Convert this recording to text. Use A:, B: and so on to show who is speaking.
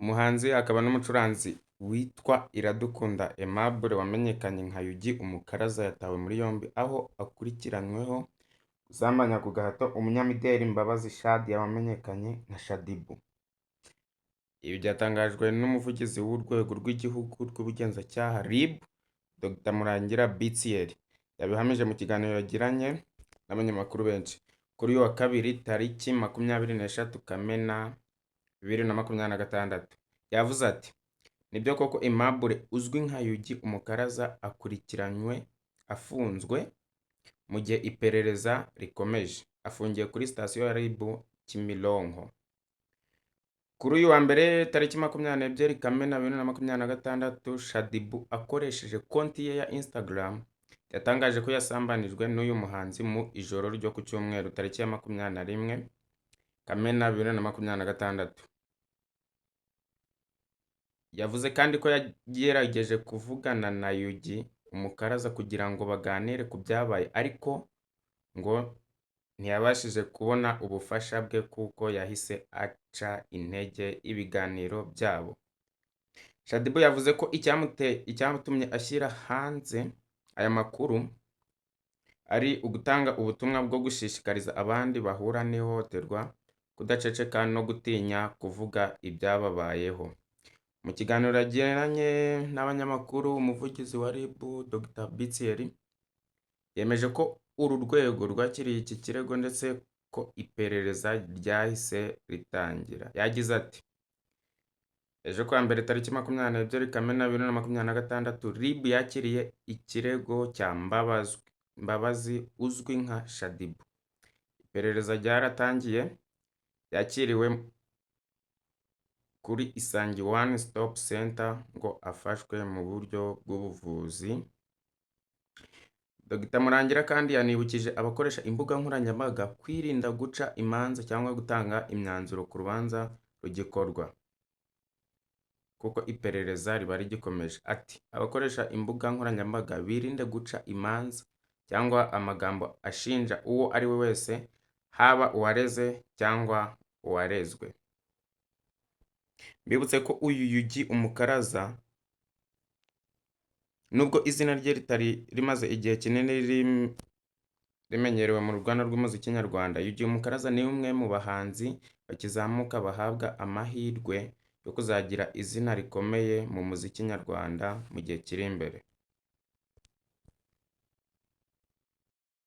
A: Umuhanzi akaba n'umucuranzi witwa Iradukunda Aimable wamenyekanye nka Yugi Umukaraza yatawe muri yombi aho akurikiranyweho gusambanya ku gahato umunyamideli Mbabazi Shadia wamenyekanye nka Shaddy Boo. Ibi byatangajwe n'umuvugizi w'urwego rw'igihugu rw'ubugenzacyaha RIB, Dr Murangira Bitsiyeri, yabihamije mu kiganiro yagiranye n'abanyamakuru benshi kuri uyu wa kabiri tariki 26 Kamena 2026. Yavuze ati nibyo koko Aimable uzwi nka Yugi Umukaraza akurikiranywe afunzwe mu gihe iperereza rikomeje, afungiye kuri sitasiyo ya RIB Kimironko. Kuri uyu wa mbere tariki 22 Kamena 2026, Shaddy Boo akoresheje konti ye ya Instagram yatangaje ko yasambanijwe n'uyu muhanzi mu ijoro ryo ku cyumweru tariki ya 21 Kamena 2026. Yavuze kandi ko yagerageje kuvugana na Yugi Umukaraza kugira ngo baganire ku byabaye ariko ngo ntiyabashije kubona ubufasha bwe kuko yahise aca intege ibiganiro byabo. Shaddy Boo yavuze ko icyamutumye ashyira hanze aya makuru ari ugutanga ubutumwa bwo gushishikariza abandi bahura n'ihohoterwa kudaceceka no gutinya kuvuga ibyababayeho. Mu kiganiro yagiranye n'abanyamakuru, umuvugizi wa RIB Dr Bitsiyeri yemeje ko uru rwego rwakiriye iki kirego ndetse ko iperereza ryahise ritangira. Yagize ati ejo kwa mbere tariki 22 Kamena 2026, RIB yakiriye ikirego cya Mbabazi uzwi nka Shaddy Boo. Iperereza ryaratangiye, yakiriwe kuri Isangi One Stop Center ngo afashwe mu buryo bw'ubuvuzi. Dr Murangira kandi yanibukije abakoresha imbuga nkoranyambaga kwirinda guca imanza cyangwa gutanga imyanzuro ku rubanza rugikorwa kuko iperereza riba rigikomeje. Ati abakoresha imbuga nkoranyambaga birinde guca imanza cyangwa amagambo ashinja uwo ari we wese, haba uwareze cyangwa uwarezwe. Mbibutse ko uyu Yugi Umukaraza nubwo izina rye ritari rimaze igihe kinini rimenyerewe mu ruganda rw'umuziki nyarwanda, Yugi Umukaraza ni umwe mu bahanzi bakizamuka bahabwa amahirwe yo kuzagira izina rikomeye mu muziki nyarwanda mu gihe kiri imbere.